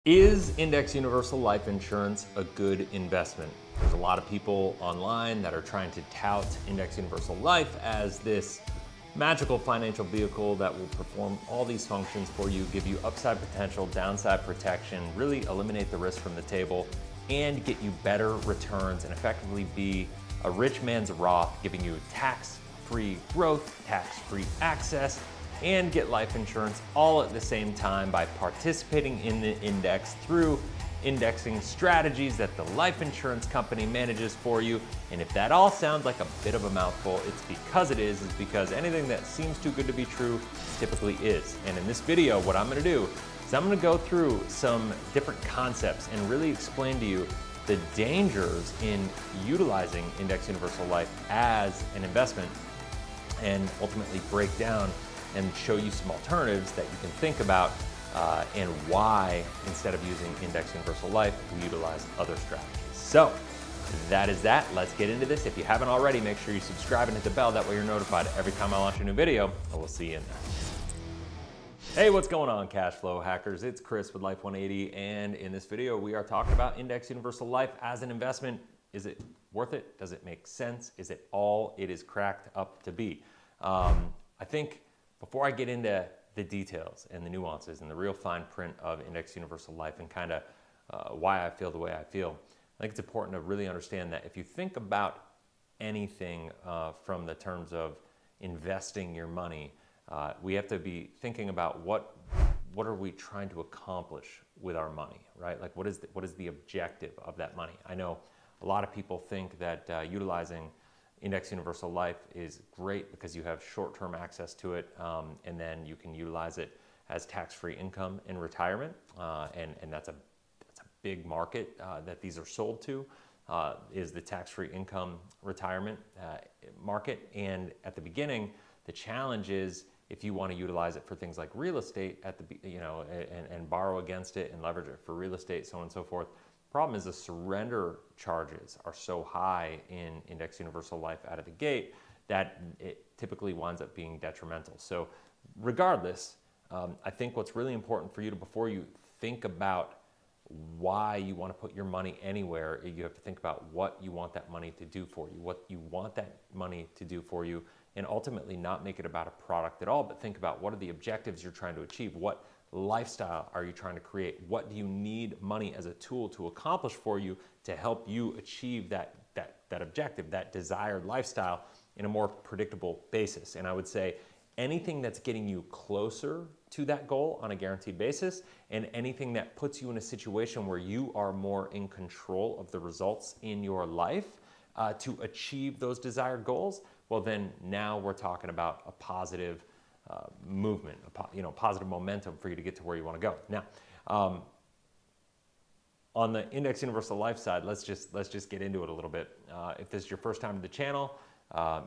Is index universal life insurance a good investment? There's a lot of people online that are trying to tout index universal life as this magical financial vehicle that will perform all these functions for you, give you upside potential, downside protection, really eliminate the risk from the table, and get you better returns and effectively be a rich man's Roth, giving you tax-free growth, tax-free access, and get life insurance all at the same time by participating in the index through indexing strategies that the life insurance company manages for you. And if that all sounds like a bit of a mouthful, it's because it is because anything that seems too good to be true typically is. And in this video, what I'm gonna do is I'm gonna go through some different concepts and really explain to you the dangers in utilizing index universal life as an investment and ultimately break down and show you some alternatives that you can think about and why, instead of using index universal life, we utilize other strategies. So that is that. Let's get into this. If you haven't already, make sure you subscribe and hit the bell. That way you're notified every time I launch a new video, and we'll see you in there. Hey, what's going on, Cashflow hackers? It's Chris with Life 180, and in this video, we are talking about index universal life as an investment. Is it worth it? Does it make sense? Is it all it is cracked up to be? I think before I get into the details and the nuances and the real fine print of index universal life and kind of why I feel the way I feel, I think it's important to really understand that if you think about anything from the terms of investing your money, we have to be thinking about what are we trying to accomplish with our money, right? Like what is the objective of that money? I know a lot of people think that utilizing index universal life is great because you have short-term access to it, and then you can utilize it as tax-free income in retirement, and that's a big market that these are sold to, is the tax-free income retirement market. And at the beginning, the challenge is if you want to utilize it for things like real estate and borrow against it and leverage it for real estate, so on and so forth. Problem is the surrender charges are so high in index universal life out of the gate that it typically winds up being detrimental. So regardless, I think what's really important for you before you think about why you want to put your money anywhere, you have to think about what you want that money to do for you, and ultimately not make it about a product at all, but think about what are the objectives you're trying to achieve, what lifestyle are you trying to create, what do you need money as a tool to accomplish for you to help you achieve that objective, that desired lifestyle in a more predictable basis. And I would say anything that's getting you closer to that goal on a guaranteed basis, and anything that puts you in a situation where you are more in control of the results in your life to achieve those desired goals, well then now we're talking about a positive movement, positive momentum for you to get to where you want to go. Now, on the index universal life side, let's just get into it a little bit. If this is your first time to the channel,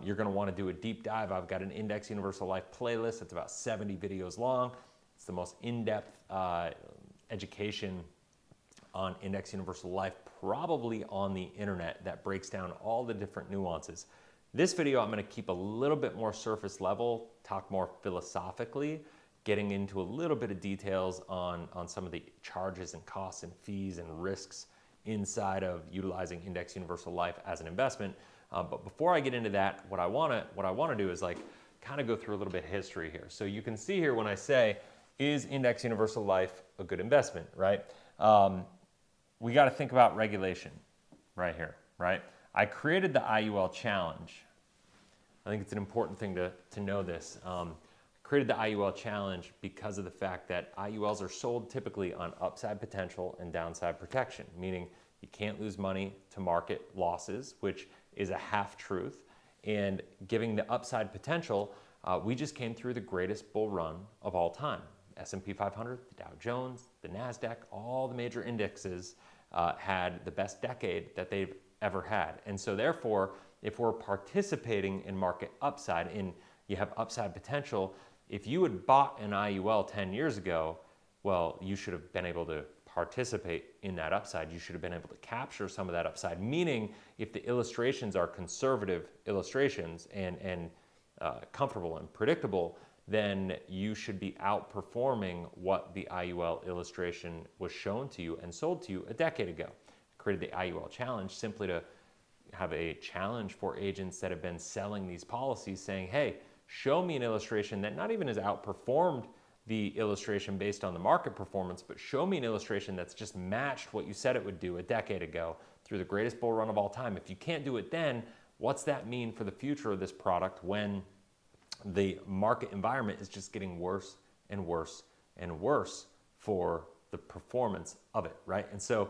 you're going to want to do a deep dive. I've got an index universal life playlist. It's about 70 videos long. It's the most in-depth education on index universal life probably on the internet that breaks down all the different nuances. This video, I'm going to keep a little bit more surface level, talk more philosophically, getting into a little bit of details on some of the charges and costs and fees and risks inside of utilizing index universal life as an investment. But before I get into that, what I want to do is kind of go through a little bit of history here. So you can see here when I say, is index universal life a good investment, right? We got to think about regulation right here, right? I created the IUL challenge. I think it's an important thing to know this. I created the IUL challenge because of the fact that IULs are sold typically on upside potential and downside protection, meaning you can't lose money to market losses, which is a half-truth. And giving the upside potential, we just came through the greatest bull run of all time. S&P 500, the Dow Jones, the NASDAQ, all the major indexes had the best decade that they've ever had. And so therefore, if we're participating in market upside, you have upside potential, if you had bought an IUL 10 years ago, well, you should have been able to participate in that upside. You should have been able to capture some of that upside, meaning if the illustrations are conservative illustrations and comfortable and predictable, then you should be outperforming what the IUL illustration was shown to you and sold to you a decade ago. I created the IUL challenge simply to have a challenge for agents that have been selling these policies, saying, hey, show me an illustration that not even has outperformed the illustration based on the market performance, but show me an illustration that's just matched what you said it would do a decade ago through the greatest bull run of all time. If you can't do it then, what's that mean for the future of this product when the market environment is just getting worse and worse and worse for the performance of it, right? And so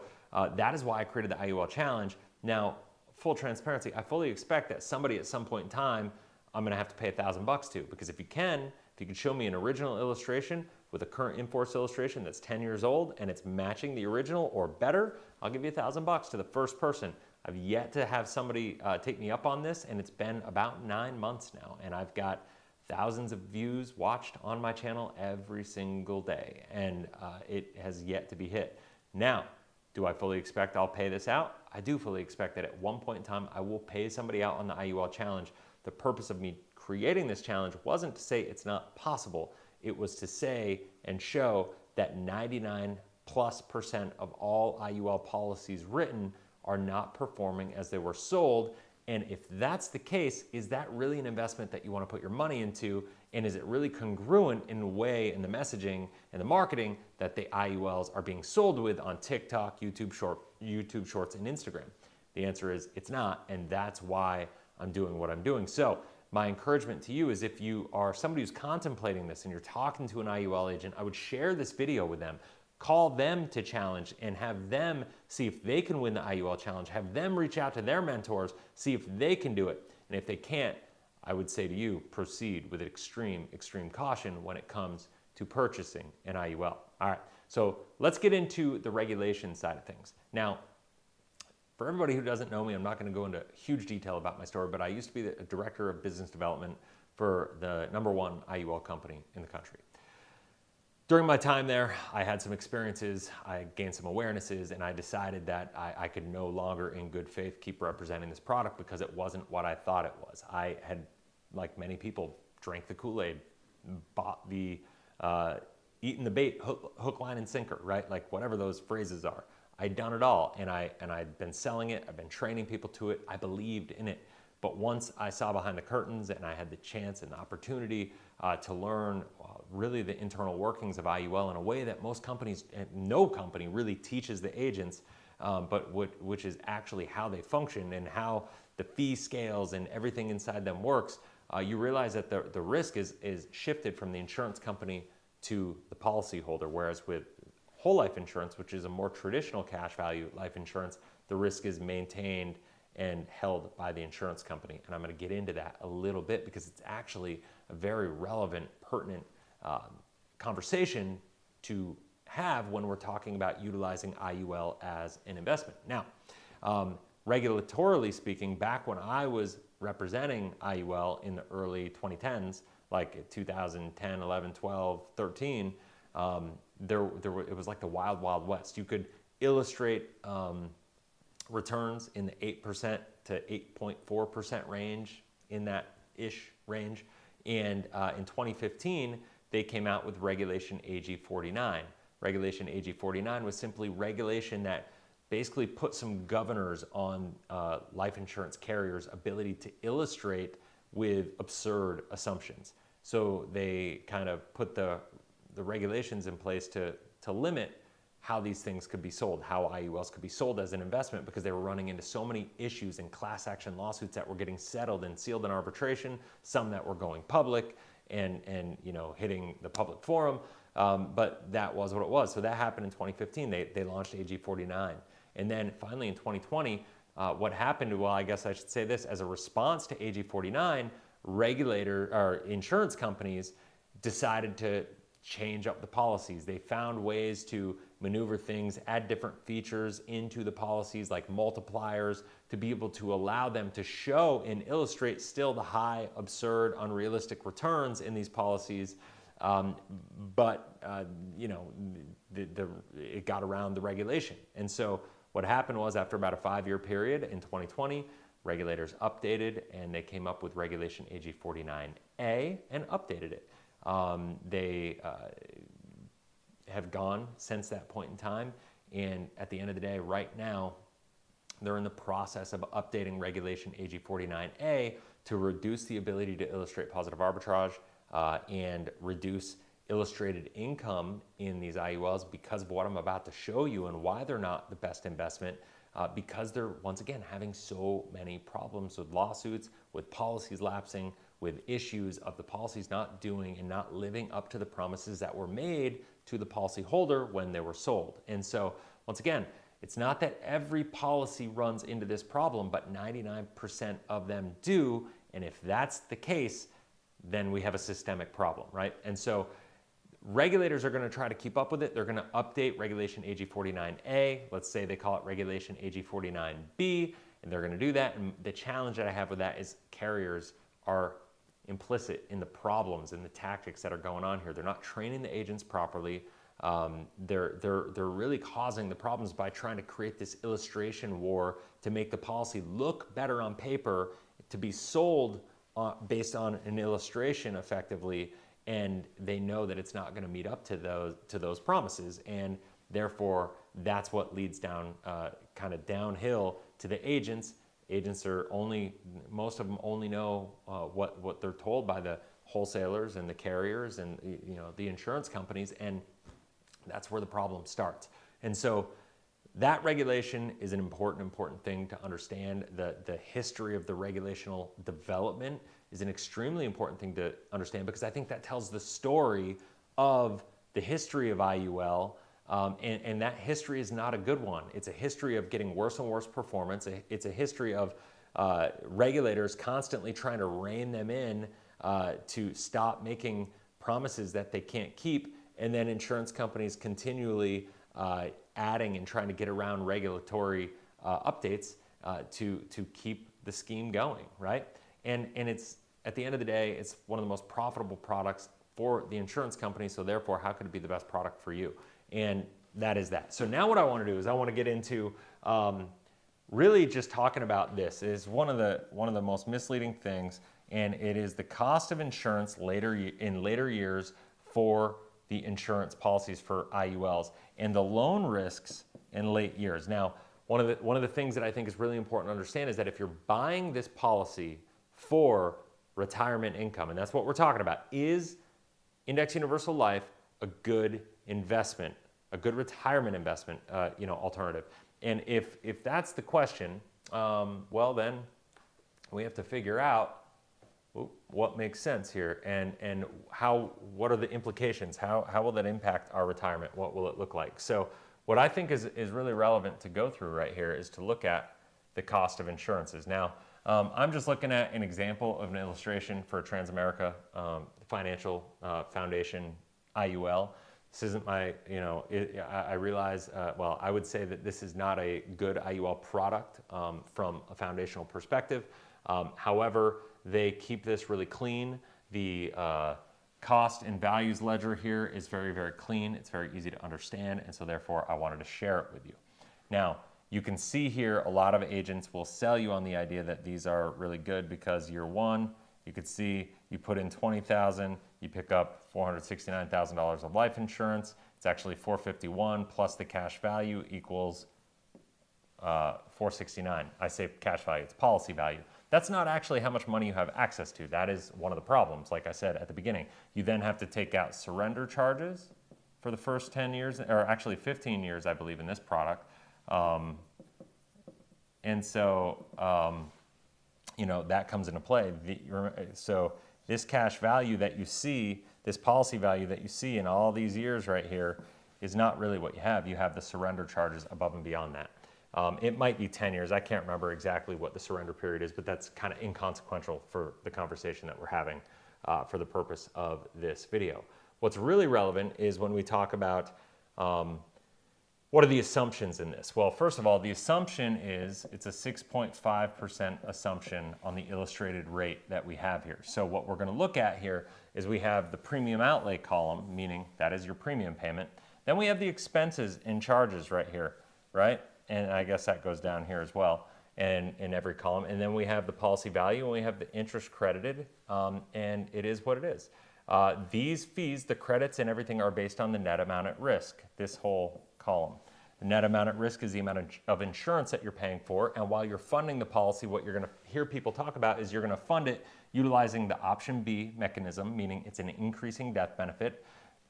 that is why I created the IUL challenge. Now, full transparency, I fully expect that somebody at some point in time, I'm gonna have to pay $1,000 to, because if you can show me an original illustration with a current in-force illustration that's 10 years old and it's matching the original or better, I'll give you $1,000 to the first person. I've yet to have somebody take me up on this, and it's been about 9 months now, and I've got thousands of views watched on my channel every single day, and it has yet to be hit. Now, do I fully expect I'll pay this out? I do fully expect that at one point in time I will pay somebody out on the IUL challenge. The purpose of me creating this challenge wasn't to say it's not possible. It was to say and show that 99+% of all IUL policies written are not performing as they were sold. And if that's the case, is that really an investment that you want to put your money into? And is it really congruent in the way, in the messaging and the marketing that the IULs are being sold with on TikTok, YouTube Shorts, and Instagram? The answer is it's not, and that's why I'm doing what I'm doing. So my encouragement to you is, if you are somebody who's contemplating this and you're talking to an IUL agent, I would share this video with them. Call them to challenge and have them see if they can win the IUL challenge. Have them reach out to their mentors, see if they can do it. And if they can't, I would say to you, proceed with extreme caution when it comes to purchasing an IUL. All right, so let's get into the regulation side of things. Now, for everybody who doesn't know me, I'm not going to go into huge detail about my story, but I used to be the director of business development for the #1 IUL company in the country. During my time there, I had some experiences, I gained some awarenesses, and I decided that I could no longer in good faith keep representing this product because it wasn't what I thought it was. I had, like many people, drank the Kool-Aid, bought the, eaten the bait, hook, line, and sinker, right? Like whatever those phrases are. I'd done it all, and I'd been selling it, I've been training people to it, I believed in it. But once I saw behind the curtains and I had the chance and the opportunity to learn really the internal workings of IUL in a way that most companies, no company really teaches the agents, but which is actually how they function and how the fee scales and everything inside them works, you realize that the risk is shifted from the insurance company to the policyholder, whereas with whole life insurance, which is a more traditional cash value life insurance, the risk is maintained and held by the insurance company. And I'm going to get into that a little bit because it's actually a very relevant, pertinent conversation to have when we're talking about utilizing IUL as an investment. Now, regulatorily speaking, back when I was representing IUL in the early 2010s, like 2010, 11, 12, 13, it was like the wild, wild west. You could illustrate returns in the 8% to 8.4% range, in that ish range. And in 2015, they came out with Regulation AG 49. Regulation AG 49 was simply regulation that basically put some governors on life insurance carriers' ability to illustrate with absurd assumptions. So they kind of put the regulations in place to limit how these things could be sold, how IULs could be sold as an investment, because they were running into so many issues and class action lawsuits that were getting settled and sealed in arbitration, some that were going public and hitting the public forum. But that was what it was. So that happened in 2015. They launched AG 49. And then finally in 2020, what happened, well, I guess I should say this, as a response to AG 49, insurance companies decided to change up the policies. They found ways to maneuver things, add different features into the policies like multipliers to be able to allow them to show and illustrate still the high, absurd, unrealistic returns in these policies. But it got around the regulation. And so what happened was, after about a 5-year period in 2020, regulators updated and they came up with Regulation AG 49A and updated it. They have gone since that point in time. And at the end of the day, right now, they're in the process of updating Regulation AG 49A to reduce the ability to illustrate positive arbitrage and reduce illustrated income in these IULs because of what I'm about to show you and why they're not the best investment, because they're, once again, having so many problems with lawsuits, with policies lapsing, with issues of the policies not doing and not living up to the promises that were made to the policyholder when they were sold. And so, once again, it's not that every policy runs into this problem, but 99% of them do. And if that's the case, then we have a systemic problem, right? And so regulators are going to try to keep up with it. They're going to update Regulation AG 49A. Let's say they call it Regulation AG 49B, and they're going to do that. And the challenge that I have with that is carriers are implicit in the problems and the tactics that are going on here. They're not training the agents properly. They're really causing the problems by trying to create this illustration war to make the policy look better on paper, to be sold based on an illustration effectively, and they know that it's not going to meet up to those promises, and therefore that's what leads down kind of downhill to the agents. Agents are most of them only know what they're told by the wholesalers and the carriers and the insurance companies, and that's where the problem starts. And so that regulation is an important thing to understand. The history of the regulational development is an extremely important thing to understand, because I think that tells the story of the history of IUL, and that history is not a good one. It's a history of getting worse and worse performance. It's a history of regulators constantly trying to rein them in to stop making promises that they can't keep, and then insurance companies continually adding and trying to get around regulatory updates to keep the scheme going, right? And it's, at the end of the day, it's one of the most profitable products for the insurance company, so therefore, how could it be the best product for you? And that is that. So now what I want to do is I want to get into really just talking about this. It is one of the most misleading things, and it is the cost of insurance in later years for the insurance policies for IULs and the loan risks in late years. Now, one of the things that I think is really important to understand is that if you're buying this policy for retirement income, and that's what we're talking about, is Index Universal Life a good investment, a good retirement investment, alternative? And if that's the question, well then we have to figure out what makes sense here, and what are the implications? How will that impact our retirement? What will it look like? So what I think is really relevant to go through right here is to look at the cost of insurances. Now, I'm just looking at an example of an illustration for Transamerica Financial Foundation IUL. This isn't my, I realize, I would say that this is not a good IUL product from a foundational perspective. However, they keep this really clean. The cost and values ledger here is very clean. It's very easy to understand, and so therefore I wanted to share it with you. Now, you can see here a lot of agents will sell you on the idea that these are really good because year one, you could see you put in $20,000, you pick up $469,000 of life insurance. It's actually $451 plus the cash value equals $469. I say cash value, it's policy value. That's not actually how much money you have access to. That is one of the problems, like I said at the beginning. You then have to take out surrender charges for the first 10 years, or actually 15 years, I believe, in this product. And so, that comes into play. So this cash value that you see, this policy value that you see in all these years right here is not really what you have. You have the surrender charges above and beyond that. It might be 10 years. I can't remember exactly what the surrender period is, but that's kind of inconsequential for the conversation that we're having for the purpose of this video. What's really relevant is when we talk about what are the assumptions in this? Well, first of all, the assumption is it's a 6.5% assumption on the illustrated rate that we have here. So what we're going to look at here is we have the premium outlay column, meaning that is your premium payment. Then we have the expenses and charges right here, right? And I guess that goes down here as well, and in every column. And then we have the policy value, and we have the interest credited, and it is what it is. These fees, the credits and everything, are based on the net amount at risk, this whole column. The net amount at risk is the amount of insurance that you're paying for, and while you're funding the policy, what you're going to hear people talk about is you're going to fund it utilizing the option B mechanism, meaning it's an increasing death benefit.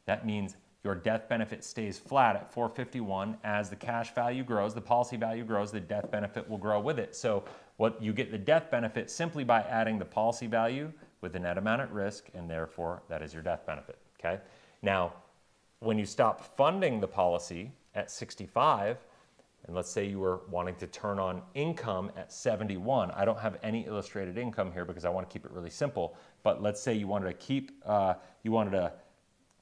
That means your death benefit stays flat at $451. As the cash value grows, the policy value grows, the death benefit will grow with it. So what you get the death benefit simply by adding the policy value with the net amount at risk, and therefore that is your death benefit, okay? Now, when you stop funding the policy at 65, and let's say you were wanting to turn on income at 71. I don't have any illustrated income here because I want to keep it really simple, but let's say you wanted to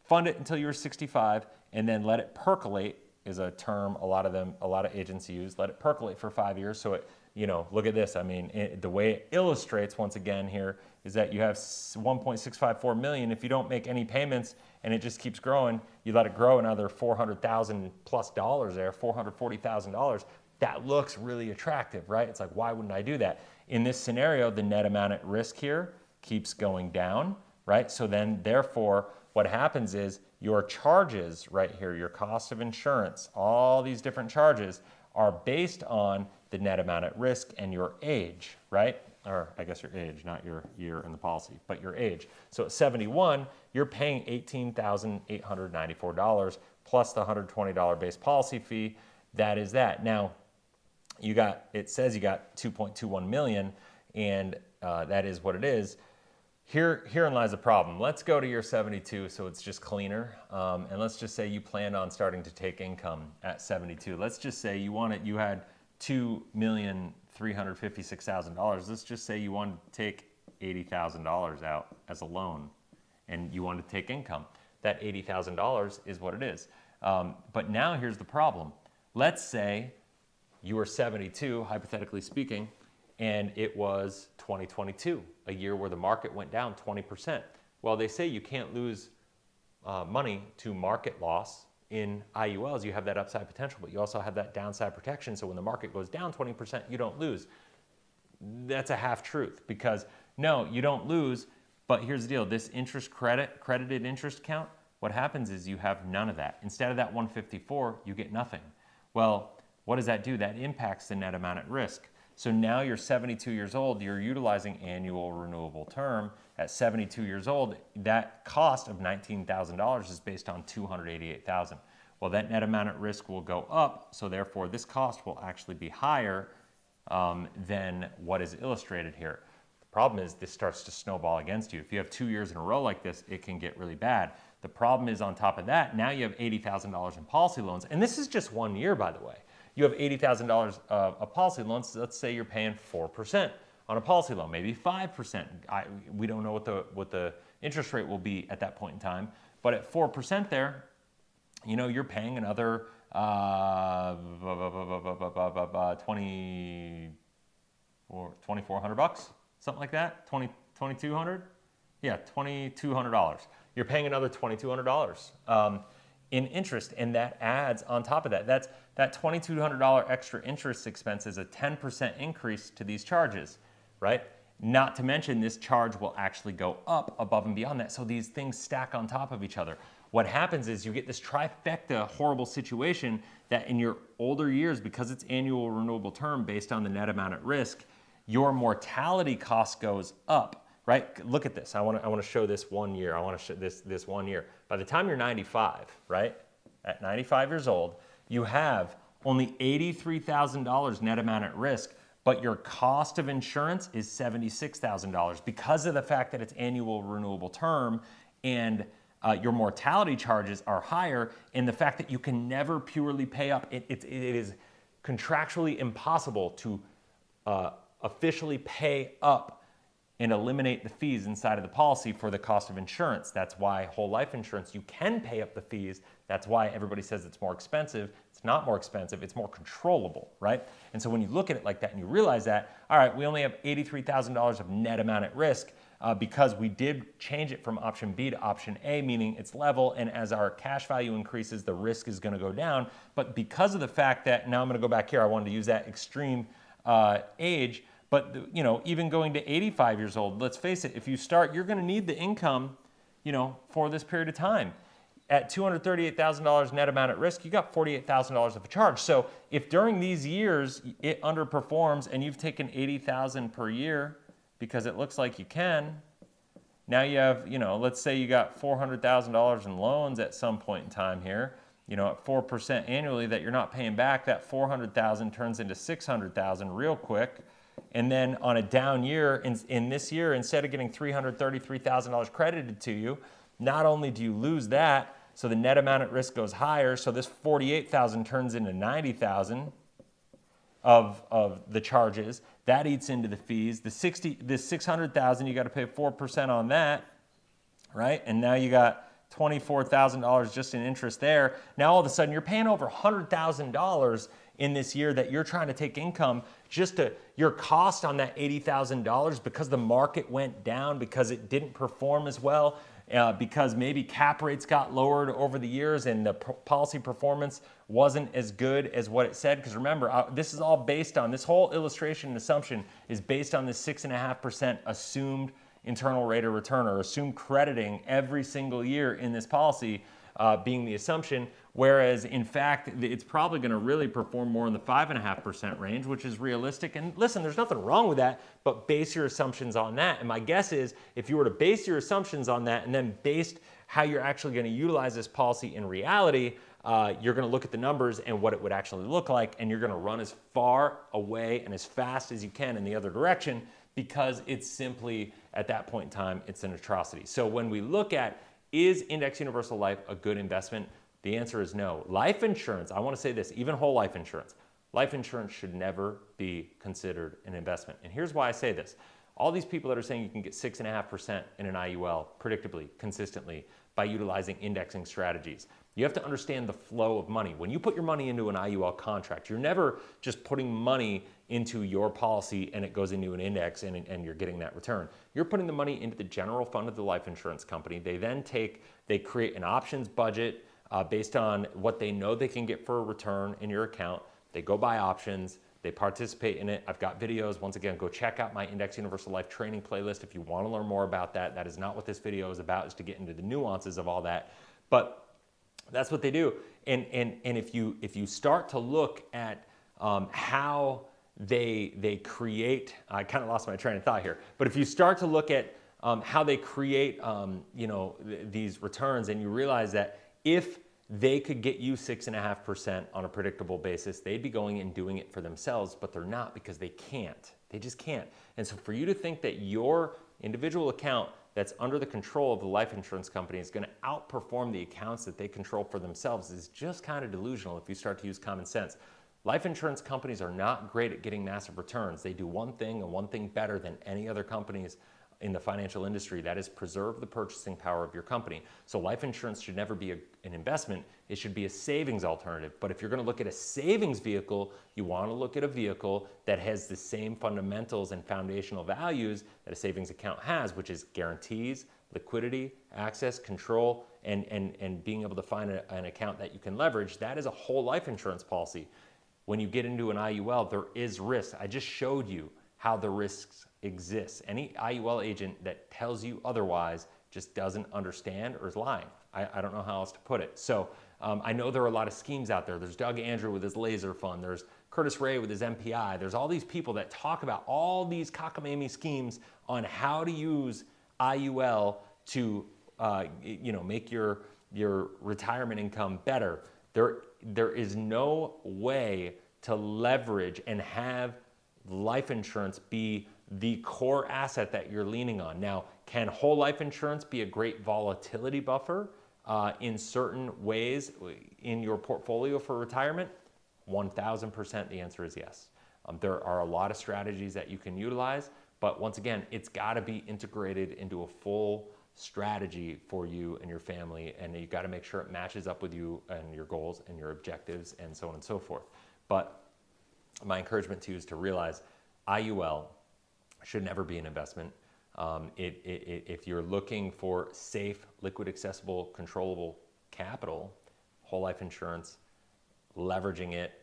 fund it until you were 65 and then let it percolate is a term a lot of agents use. Let it percolate for 5 years. So it, look at this. I mean, the way it illustrates once again here is that you have 1.654 million. If you don't make any payments and it just keeps growing, you let it grow another $400,000 plus there, $440,000. That looks really attractive, right? It's like, why wouldn't I do that? In this scenario, the net amount at risk here keeps going down, right? So then therefore, what happens is your charges right here, your cost of insurance, all these different charges are based on the net amount at risk and your age, right? Or I guess your age, not your year in the policy, but your age. So at 71, you're paying $18,894 plus the $120 base policy fee. That is that. Now, it says you got 2.21 million, and that is what it is. Herein lies the problem. Let's go to your 72 so it's just cleaner. And let's just say you planned on starting to take income at 72. Let's just say you had $2,356,000. Let's just say you wanted to take $80,000 out as a loan and you wanted to take income. That $80,000 is what it is. But now here's the problem. Let's say you were 72, hypothetically speaking, and it was 2022, a year where the market went down 20%. Well, they say you can't lose money to market loss. In IULs, you have that upside potential, but you also have that downside protection. So when the market goes down 20%, you don't lose. That's a half truth, because no, you don't lose. But here's the deal. This credited interest count, what happens is you have none of that. Instead of that 154, you get nothing. Well, what does that do? That impacts the net amount at risk. So now you're 72 years old, you're utilizing annual renewable term. At 72 years old, that cost of $19,000 is based on $288,000. Well, that net amount at risk will go up, so therefore this cost will actually be higher than what is illustrated here. The problem is this starts to snowball against you. If you have 2 years in a row like this, it can get really bad. The problem is on top of that, now you have $80,000 in policy loans, and this is just 1 year, by the way. You have $80,000 of policy loans. Let's say you're paying 4% on a policy loan, maybe 5%. We don't know what the interest rate will be at that point in time. But at 4% there, you're paying another $2,400, something like that. $2,200? Yeah, $2,200. You're paying another $2,200 in interest, and that adds on top of that. That $2,200 extra interest expense is a 10% increase to these charges, right? Not to mention this charge will actually go up above and beyond that. So these things stack on top of each other. What happens is you get this trifecta horrible situation that in your older years, because it's annual renewable term based on the net amount at risk, your mortality cost goes up, right? Look at this. I want to show this 1 year. I want to show this 1 year. By the time you're 95, right? At 95 years old, you have only $83,000 net amount at risk, but your cost of insurance is $76,000 because of the fact that it's annual renewable term, and your mortality charges are higher, and the fact that you can never purely pay up. It is contractually impossible to officially pay up and eliminate the fees inside of the policy for the cost of insurance. That's why whole life insurance, you can pay up the fees. That's why everybody says it's more expensive. It's not more expensive, it's more controllable, right? And so when you look at it like that and you realize that, all right, we only have $83,000 of net amount at risk because we did change it from option B to option A, meaning it's level, and as our cash value increases, the risk is gonna go down. But because of the fact that, now I'm gonna go back here, I wanted to use that extreme age, but even going to 85 years old, let's face it, if you start, you're gonna need the income for this period of time. At $238,000 net amount at risk, you got $48,000 of a charge. So if during these years it underperforms and you've taken $80,000 per year because it looks like you can, now you have, let's say you got $400,000 in loans at some point in time here, at 4% annually that you're not paying back, that $400,000 turns into $600,000 real quick. And then on a down year, in this year, instead of getting $333,000 credited to you, not only do you lose that, so the net amount at risk goes higher, so this $48,000 turns into $90,000 of the charges. That eats into the fees. The $600,000, you got to pay 4% on that, right? And now you got $24,000 just in interest there. Now all of a sudden you're paying over $100,000 in this year that you're trying to take income just to your cost on that $80,000 because the market went down, because it didn't perform as well, because maybe cap rates got lowered over the years and the policy performance wasn't as good as what it said. Because remember, this is all based on, this whole illustration and assumption is based on this 6.5% assumed internal rate of return, or assumed crediting every single year in this policy being the assumption, whereas in fact it's probably going to really perform more in the 5.5% range, which is realistic. And listen, there's nothing wrong with that, but base your assumptions on that. And my guess is if you were to base your assumptions on that and then based how you're actually going to utilize this policy in reality, you're going to look at the numbers and what it would actually look like, and you're going to run as far away and as fast as you can in the other direction, because it's simply, at that point in time, it's an atrocity. So when we look at, is Index Universal Life a good investment? The answer is no. Life insurance, I want to say this, even whole life insurance should never be considered an investment. And here's why I say this. All these people that are saying you can get 6.5% in an IUL predictably, consistently, by utilizing indexing strategies. You have to understand the flow of money. When you put your money into an IUL contract, you're never just putting money into your policy and it goes into an index and you're getting that return. You're putting the money into the general fund of the life insurance company. They then create an options budget based on what they know they can get for a return in your account. They go buy options. They participate in it. I've got videos. Once again, go check out my Index Universal Life training playlist if you want to learn more about that. That is not what this video is about, is to get into the nuances of all that. But that's what they do. And if you start to look at how they create, I kind of lost my train of thought here, but if you start to look at how they create these returns, and you realize that if they could get you 6.5% on a predictable basis, they'd be going and doing it for themselves, but they're not, because they can't. They just can't. And so for you to think that your individual account that's under the control of the life insurance company is going to outperform the accounts that they control for themselves is just kind of delusional if you start to use common sense. Life insurance companies are not great at getting massive returns. They do one thing and one thing better than any other companies in the financial industry, that is preserve the purchasing power of your company. So life insurance should never be an investment. It should be a savings alternative. But if you're going to look at a savings vehicle, you want to look at a vehicle that has the same fundamentals and foundational values that a savings account has, which is guarantees, liquidity, access, control, and being able to find an account that you can leverage. That is a whole life insurance policy. When you get into an IUL, there is risk. I just showed you how the risks exist. Any IUL agent that tells you otherwise just doesn't understand or is lying. I don't know how else to put it. So I know there are a lot of schemes out there. There's Doug Andrew with his laser fund. There's Curtis Ray with his MPI. There's all these people that talk about all these cockamamie schemes on how to use IUL to make your retirement income better. There is no way to leverage and have life insurance be the core asset that you're leaning on. Now, can whole life insurance be a great volatility buffer in certain ways in your portfolio for retirement? 1,000% the answer is yes. There are a lot of strategies that you can utilize, but once again, it's got to be integrated into a full strategy for you and your family, and you got to make sure it matches up with you and your goals and your objectives and so on and so forth. But my encouragement to you is to realize IUL should never be an investment. If you're looking for safe, liquid, accessible, controllable capital, whole life insurance, leveraging it,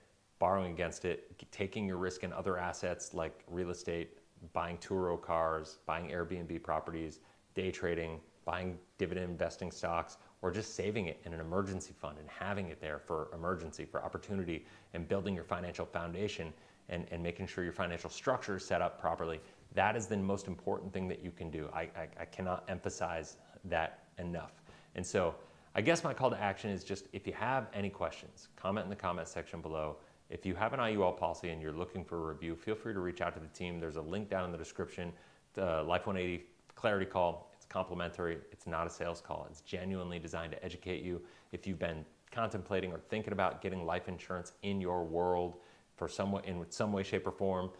borrowing against it, taking your risk in other assets like real estate, buying Turo cars, buying Airbnb properties, day trading, buying dividend investing stocks, or just saving it in an emergency fund and having it there for emergency, for opportunity, and building your financial foundation and making sure your financial structure is set up properly. That is the most important thing that you can do. I cannot emphasize that enough. And so I guess my call to action is just, if you have any questions, comment in the comment section below. If you have an IUL policy and you're looking for a review, feel free to reach out to the team. There's a link down in the description. The Life 180 Clarity Call, it's complimentary. It's not a sales call. It's genuinely designed to educate you. If you've been contemplating or thinking about getting life insurance in your world in some way, shape, or form,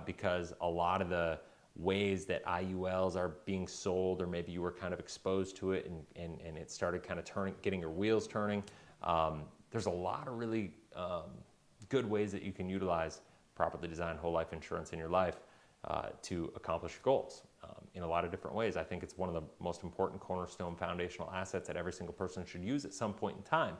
because a lot of the ways that IULs are being sold, or maybe you were kind of exposed to it and it started kind of getting your wheels turning. There's a lot of really good ways that you can utilize properly designed whole life insurance in your life to accomplish your goals in a lot of different ways. I think it's one of the most important cornerstone foundational assets that every single person should use at some point in time.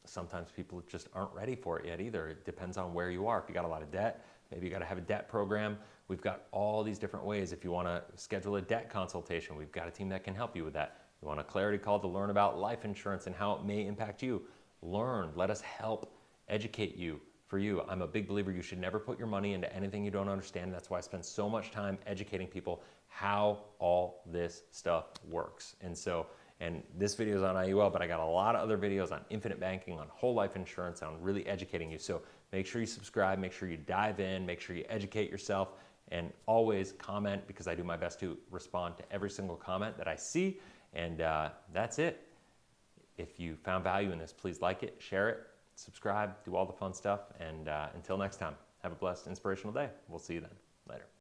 Sometimes people just aren't ready for it yet either. It depends on where you are. If you got a lot of debt, maybe you got to have a debt program. We've got all these different ways. If you want to schedule a debt consultation, we've got a team that can help you with that. You want a clarity call to learn about life insurance and how it may impact you. Learn. Let us help educate you for you. I'm a big believer you should never put your money into anything you don't understand. That's why I spend so much time educating people how all this stuff works. And this video is on IUL, but I got a lot of other videos on infinite banking, on whole life insurance, on really educating you. So make sure you subscribe, make sure you dive in, make sure you educate yourself, and always comment, because I do my best to respond to every single comment that I see. And that's it. If you found value in this, please like it, share it, subscribe, do all the fun stuff. And until next time, have a blessed, inspirational day. We'll see you then. Later.